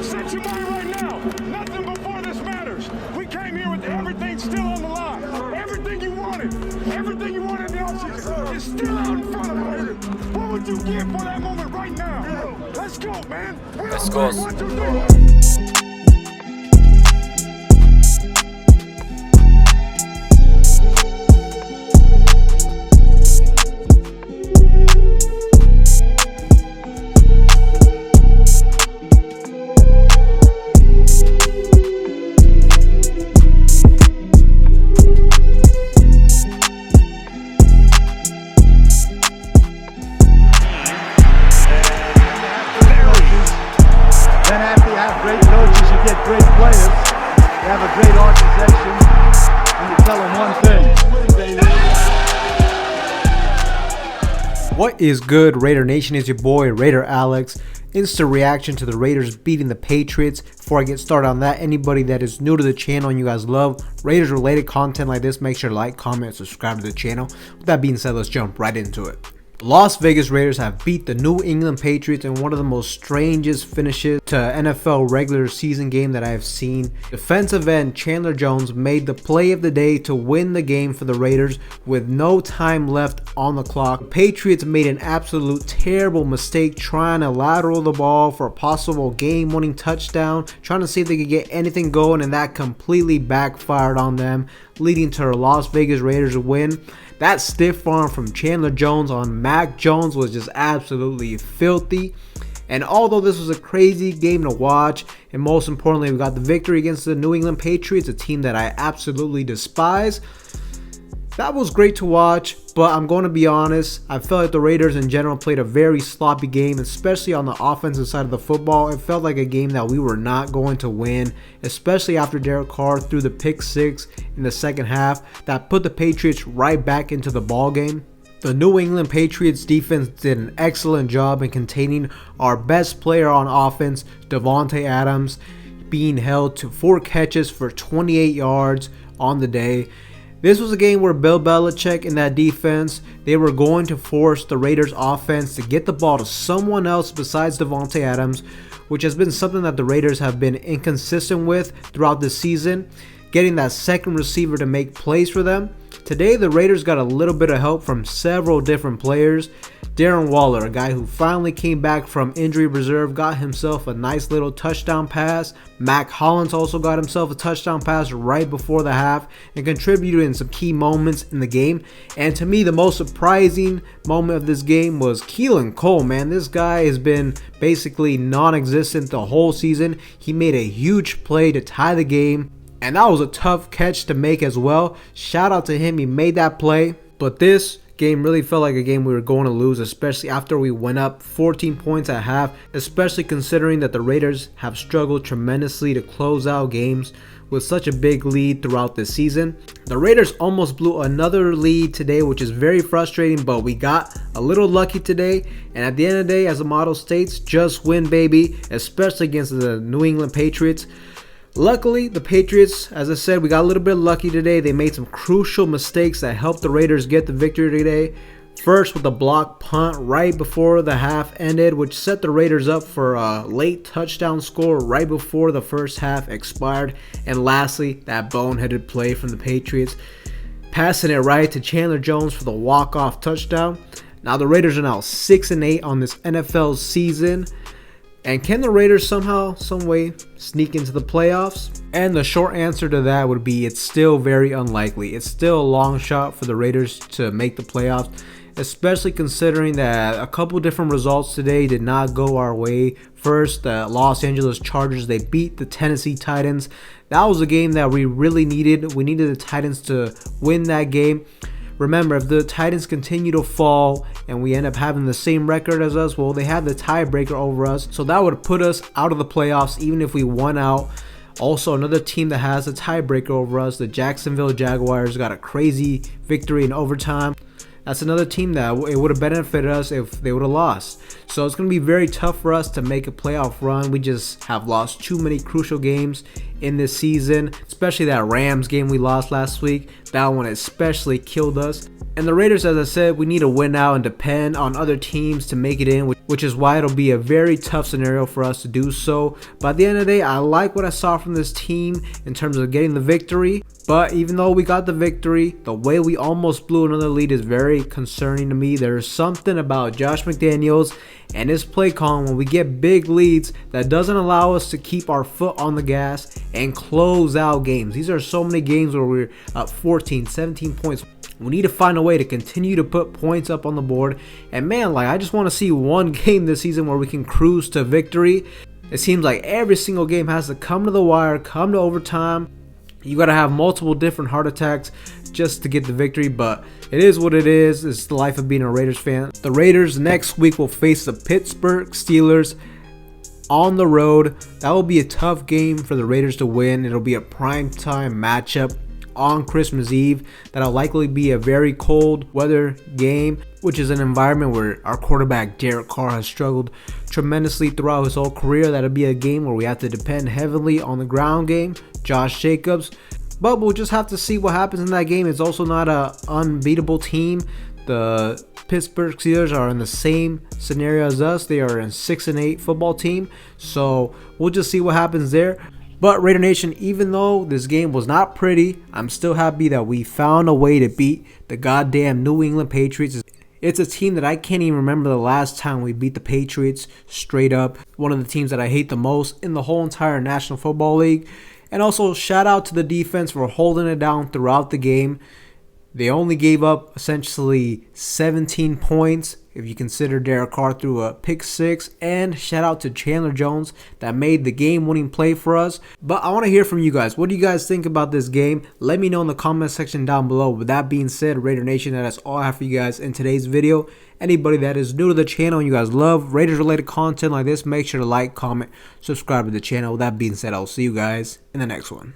Set your mind right now. Nothing before this matters. We came here with everything still on the line. Everything you wanted in the offseason is still out in front of us. What would you give for that moment right now? Let's go, man. Let's go. 1, 2, 3. Great coaches, you get great players. You have a great organization, and you tell them one thing. What is good, Raider Nation? Is your boy Raider Alex. Instant reaction to the Raiders beating the Patriots. Before I get started on that, anybody that is new to the channel and you guys love Raiders related content like this, make sure to like, comment, and subscribe to the channel. With that being said, let's jump right into it. Las Vegas Raiders have beat the New England Patriots in one of the most strangest finishes to NFL regular season game that I have seen. Defensive end Chandler Jones made the play of the day to win the game for the Raiders with no time left on the clock. The Patriots made an absolute terrible mistake trying to lateral the ball for a possible game-winning touchdown, trying to see if they could get anything going, and that completely backfired on them, leading to the Las Vegas Raiders win. That stiff arm from Chandler Jones on Mac Jones was just absolutely filthy. And although this was a crazy game to watch, and most importantly, we got the victory against the New England Patriots, a team that I absolutely despise. That was great to watch, but I'm going to be honest, I felt like the Raiders in general played a very sloppy game, especially on the offensive side of the football. It felt like a game that we were not going to win, especially after Derek Carr threw the pick six in the second half that put the Patriots right back into the ball game. The New England Patriots defense did an excellent job in containing our best player on offense, Davante Adams, being held to 4 catches for 28 yards on the day. This was a game where Bill Belichick and that defense, they were going to force the Raiders offense to get the ball to someone else besides Davante Adams, which has been something that the Raiders have been inconsistent with throughout the season, getting that second receiver to make plays for them. Today, the Raiders got a little bit of help from several different players. Darren Waller, a guy who finally came back from injury reserve, got himself a nice little touchdown pass. Mac Hollins also got himself a touchdown pass right before the half and contributed in some key moments in the game. And to me, the most surprising moment of this game was Keelan Cole, man. This guy has been basically non-existent the whole season. He made a huge play to tie the game, and that was a tough catch to make as well. Shout out to him, he made that play. But this game really felt like a game we were going to lose, especially after we went up 14 points at half, especially considering that the Raiders have struggled tremendously to close out games with such a big lead throughout this season. The Raiders almost blew another lead today, which is very frustrating, but we got a little lucky today. And at the end of the day, as the motto states, just win, baby, especially against the New England Patriots. Luckily, the Patriots, as I said, we got a little bit lucky today. They made some crucial mistakes that helped the Raiders get the victory today. First, with a blocked punt right before the half ended, which set the Raiders up for a late touchdown score right before the first half expired. And lastly, that boneheaded play from the Patriots, passing it right to Chandler Jones for the walk-off touchdown. Now the Raiders are now 6-8 on this NFL season. And can the Raiders somehow, some way, sneak into the playoffs? And the short answer to that would be it's still very unlikely. It's still a long shot for the Raiders to make the playoffs, especially considering that a couple different results today did not go our way. First, the Los Angeles Chargers, they beat the Tennessee Titans. That was a game that we really needed. We needed the Titans to win that game. Remember, if the Titans continue to fall and we end up having the same record as us, well, they have the tiebreaker over us. So that would put us out of the playoffs even if we won out. Also, another team that has a tiebreaker over us, the Jacksonville Jaguars, got a crazy victory in overtime. That's another team that it would have benefited us if they would have lost. So it's going to be very tough for us to make a playoff run. We just have lost too many crucial games in this season, especially that Rams game we lost last week. That one especially killed us. And the Raiders, as I said, we need to win out and depend on other teams to make it in, which is why it'll be a very tough scenario for us to do so. But at the end of the day, I like what I saw from this team in terms of getting the victory. But even though we got the victory, the way we almost blew another lead is very concerning to me. There's something about Josh McDaniels and his play calling when we get big leads that doesn't allow us to keep our foot on the gas and close out games. These are so many games where we're up 14, 17 points. We need to find a way to continue to put points up on the board. And man, like, I just want to see one game this season where we can cruise to victory. It seems like every single game has to come to the wire, come to overtime. You got to have multiple different heart attacks just to get the victory, but it is what it is. It's the life of being a Raiders fan. The Raiders next week will face the Pittsburgh Steelers on the road. That will be a tough game for the Raiders to win. It'll be a primetime matchup on Christmas Eve. That'll likely be a very cold weather game, which is an environment where our quarterback Derek Carr has struggled tremendously throughout his whole career. That'll be a game where we have to depend heavily on the ground game, Josh Jacobs. But we'll just have to see what happens in that game. It's also not an unbeatable team. The Pittsburgh Steelers are in the same scenario as us. They are a 6-8 football team. So we'll just see what happens there. But Raider Nation, even though this game was not pretty, I'm still happy that we found a way to beat the goddamn New England Patriots. It's a team that I can't even remember the last time we beat the Patriots straight up. One of the teams that I hate the most in the whole entire National Football League. And also shout out to the defense for holding it down throughout the game. They only gave up essentially 17 points if you consider Derek Carr threw a pick 6. And shout out to Chandler Jones that made the game-winning play for us. But I want to hear from you guys. What do you guys think about this game? Let me know in the comment section down below. With that being said, Raider Nation, that is all I have for you guys in today's video. Anybody that is new to the channel and you guys love Raiders-related content like this, make sure to like, comment, subscribe to the channel. With that being said, I'll see you guys in the next one.